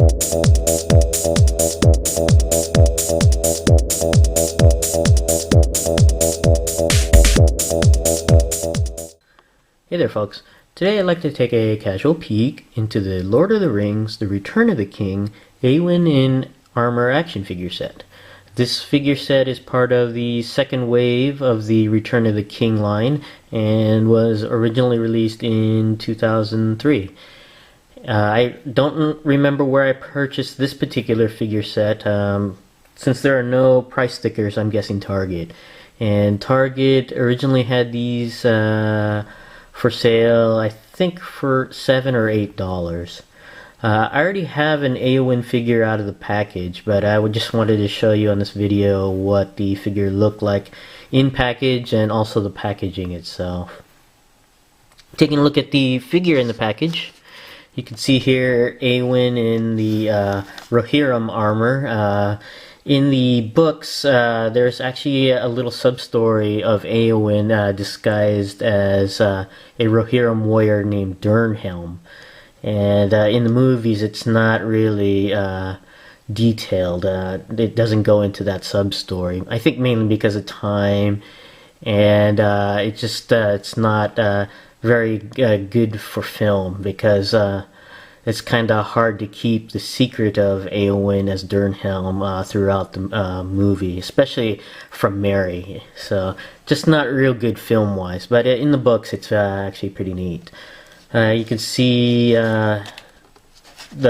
Hey there folks, today I'd like to take a casual peek into the Lord of the Rings, The Return of the King, Eowyn In Armor action figure set. This figure set is part of the second wave of the Return of the King line and was originally released in 2003. I don't remember where I purchased this particular figure set. Since there are no price stickers, I'm guessing Target. And Target originally had these for sale, I think for $7 or $8. I already have an Eowyn figure out of the package, but I just wanted to show you on this video what the figure looked like in package and also the packaging itself. Taking a look at the figure in the package, you can see here Eowyn in the Rohirrim armor. In the books, there's actually a little sub-story of Eowyn disguised as a Rohirrim warrior named Durnhelm. And in the movies, it's not really detailed. It doesn't go into that sub-story. I think mainly because of time, and it's not very good for film because it's kind of hard to keep the secret of Eowyn as Durnhelm throughout the movie, especially from Merry. So just not real good film-wise, but in the books it's actually pretty neat. You can see the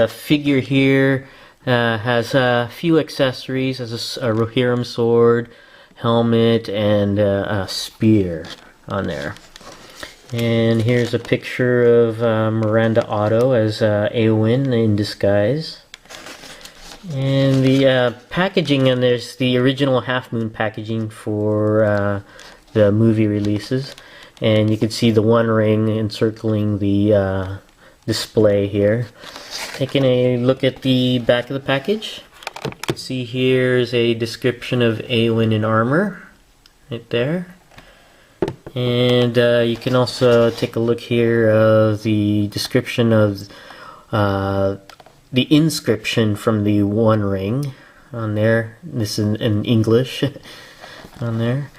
figure here has a few accessories, as a Rohirrim sword, helmet, and a spear on there. And here's a picture of Miranda Otto as Eowyn in disguise. And the packaging, and there's the original Half Moon packaging for the movie releases. And you can see the One Ring encircling the display here. Taking a look at the back of the package, you can see here's a description of Eowyn In Armor, right there. And you can also take a look here of the description of the inscription from the One Ring on there. This is in English on there.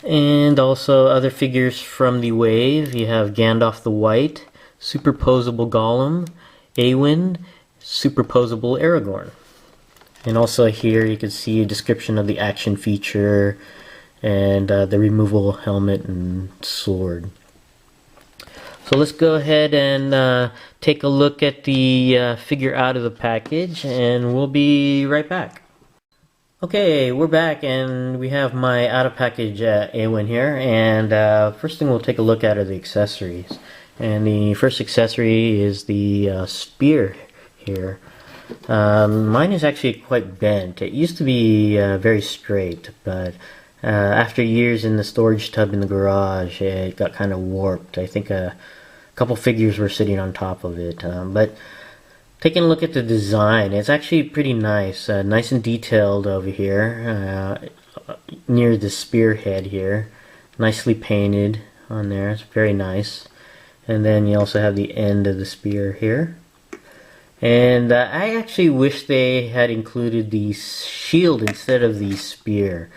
And also other figures from the wave. You have Gandalf the White, superposable Gollum, Eowyn, superposable Aragorn. And also here you can see a description of the action feature and the removable helmet and sword. So let's go ahead and take a look at the figure out of the package, and we'll be right back. Okay, we're back and we have my out of package Eowyn here, and first thing we'll take a look at are the accessories. And the first accessory is the spear here. Mine is actually quite bent. It used to be very straight, but after years in the storage tub in the garage, it got kind of warped. I think a couple figures were sitting on top of it. But taking a look at the design, it's actually pretty nice. Nice and detailed over here, near the spearhead here. Nicely painted on there. It's very nice. And then you also have the end of the spear here. And I actually wish they had included the shield instead of the spear.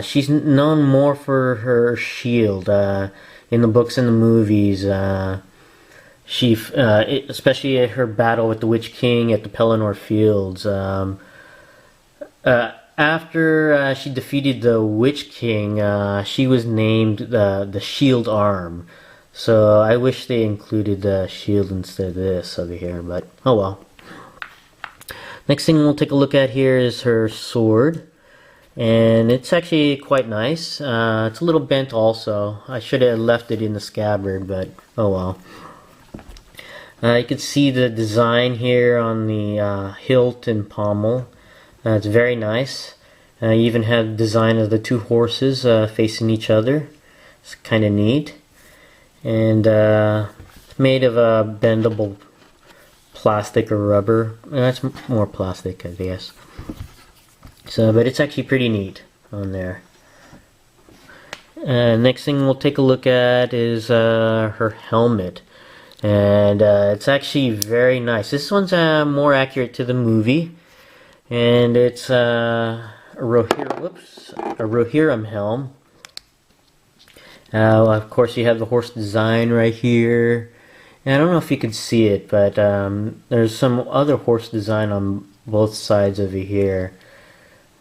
She's known more for her shield in the books and the movies. Especially at her battle with the Witch King at the Pelennor Fields. After she defeated the Witch King, she was named the Shield Arm. So I wish they included the shield instead of this over here, but oh well. Next thing we'll take a look at here is her sword. And it's actually quite nice. It's a little bent also. I should have left it in the scabbard, but oh well. You can see the design here on the hilt and pommel. It's very nice. You even have design of the two horses facing each other. It's kind of neat. And it's made of a bendable plastic or rubber. That's more plastic, I guess. So, but it's actually pretty neat on there. Next thing we'll take a look at is her helmet. and it's actually very nice. This one's more accurate to the movie, and it's a Rohirrim helm. Of course, you have the horse design right here. And I don't know if you can see it, but there's some other horse design on both sides over here.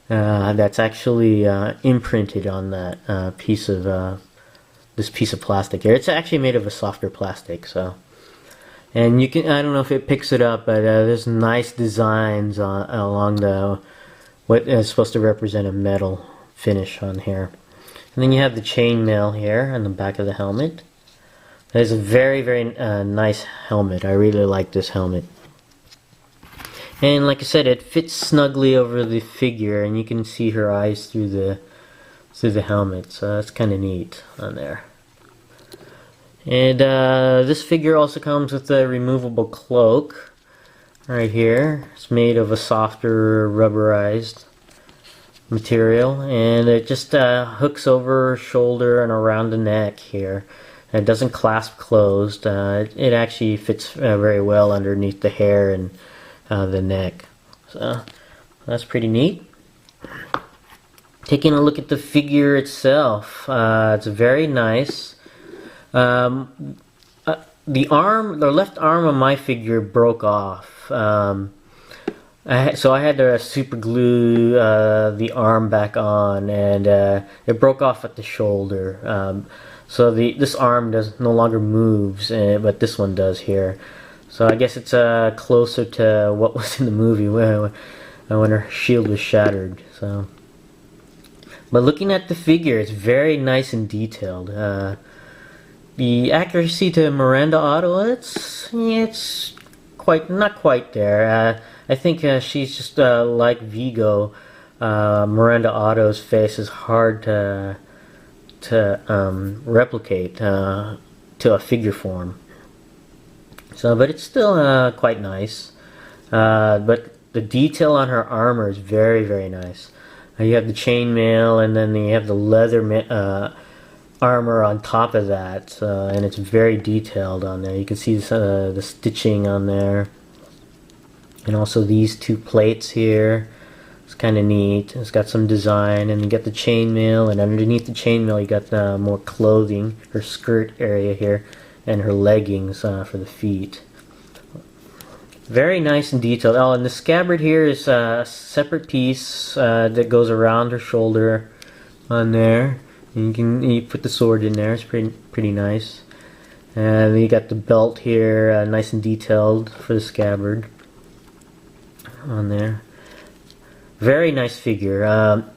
That's actually imprinted on that piece of this piece of plastic here. It's actually made of a softer plastic, so. And you can, I don't know if it picks it up, but there's nice designs along the what is supposed to represent a metal finish on here. And then you have the chainmail here on the back of the helmet. It's a very, very nice helmet. I really like this helmet. And like I said, it fits snugly over the figure, and you can see her eyes through the helmet. So that's kind of neat on there. And this figure also comes with a removable cloak right here. It's made of a softer rubberized material, and it just hooks over her shoulder and around the neck here. It doesn't clasp closed. It actually fits very well underneath the hair and the neck. So that's pretty neat. Taking a look at the figure itself, it's very nice. The left arm of my figure broke off. So I had to super glue the arm back on, and it broke off at the shoulder. So this arm no longer moves, but this one does here. So I guess it's closer to what was in the movie when her shield was shattered. So, but looking at the figure, it's very nice and detailed. The accuracy to Miranda Otto, it's not quite there. I think she's just like Vigo. Miranda Otto's face is hard to replicate to a figure form. So, but it's still quite nice. But the detail on her armor is very, very nice. You have the chainmail, and then you have the leather armor on top of that, and it's very detailed on there. You can see the stitching on there, and also these two plates here. It's kind of neat. It's got some design, and you got the chainmail, and underneath the chainmail you got more clothing, her skirt area here, and her leggings for the feet. Very nice and detailed. Oh, and the scabbard here is a separate piece that goes around her shoulder on there. And you put the sword in there. It's pretty nice. And then you got the belt here, nice and detailed for the scabbard on there. Very nice figure. And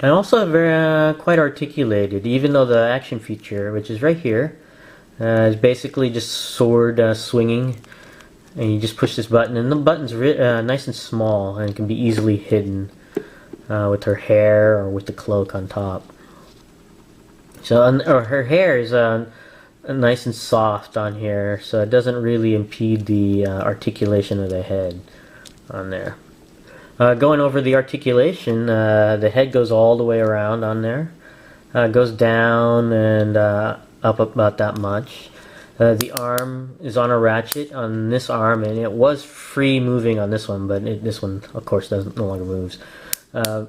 also very quite articulated, even though the action feature, which is right here, is basically just sword swinging, and you just push this button, and the button's nice and small, and can be easily hidden with her hair or with the cloak on top. So, her hair is nice and soft on here, so it doesn't really impede the articulation of the head on there. Going over the articulation, the head goes all the way around on there. Goes down and up about that much. The arm is on a ratchet on this arm, and it was free moving on this one, but this one, of course, no longer moves. So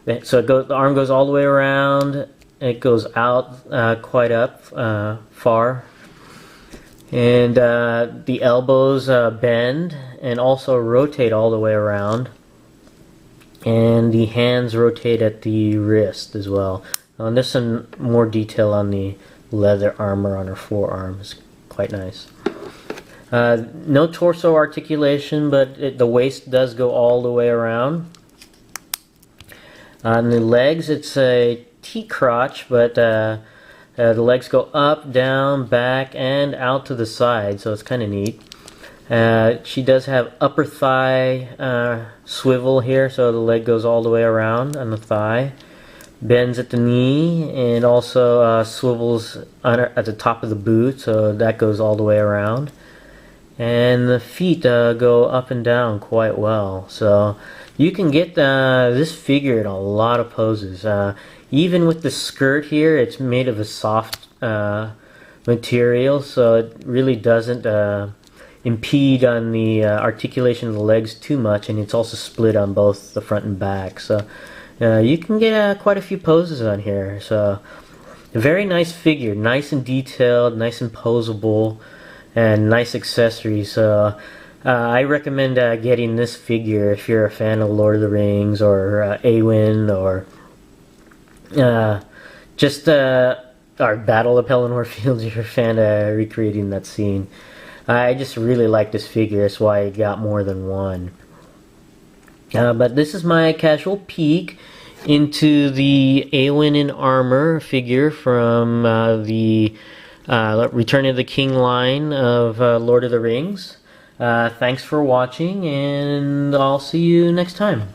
the arm goes all the way around. It goes out quite up far, and the elbows bend and also rotate all the way around, and the hands rotate at the wrist as well. And there's some more detail on the leather armor on her forearm. It's quite nice. No torso articulation, but the waist does go all the way around. On the legs, it's a T-crotch, but the legs go up, down, back, and out to the side, so it's kind of neat. She does have upper thigh swivel here, so the leg goes all the way around on the thigh. Bends at the knee, and also swivels at the top of the boot, so that goes all the way around. And the feet go up and down quite well, so you can get this figure in a lot of poses. Even with the skirt here, it's made of a soft material, so it really doesn't impede on the articulation of the legs too much, and it's also split on both the front and back, so you can get quite a few poses on here. So a very nice figure, nice and detailed, nice and posable, and nice accessories. So I recommend getting this figure if you're a fan of Lord of the Rings or Eowyn, or just our Battle of Pelennor Fields if you're a fan of recreating that scene. I just really like this figure, that's why I got more than one. But this is my casual peek into the Eowyn in Armor figure from the Return of the King line of Lord of the Rings. Thanks for watching, and I'll see you next time.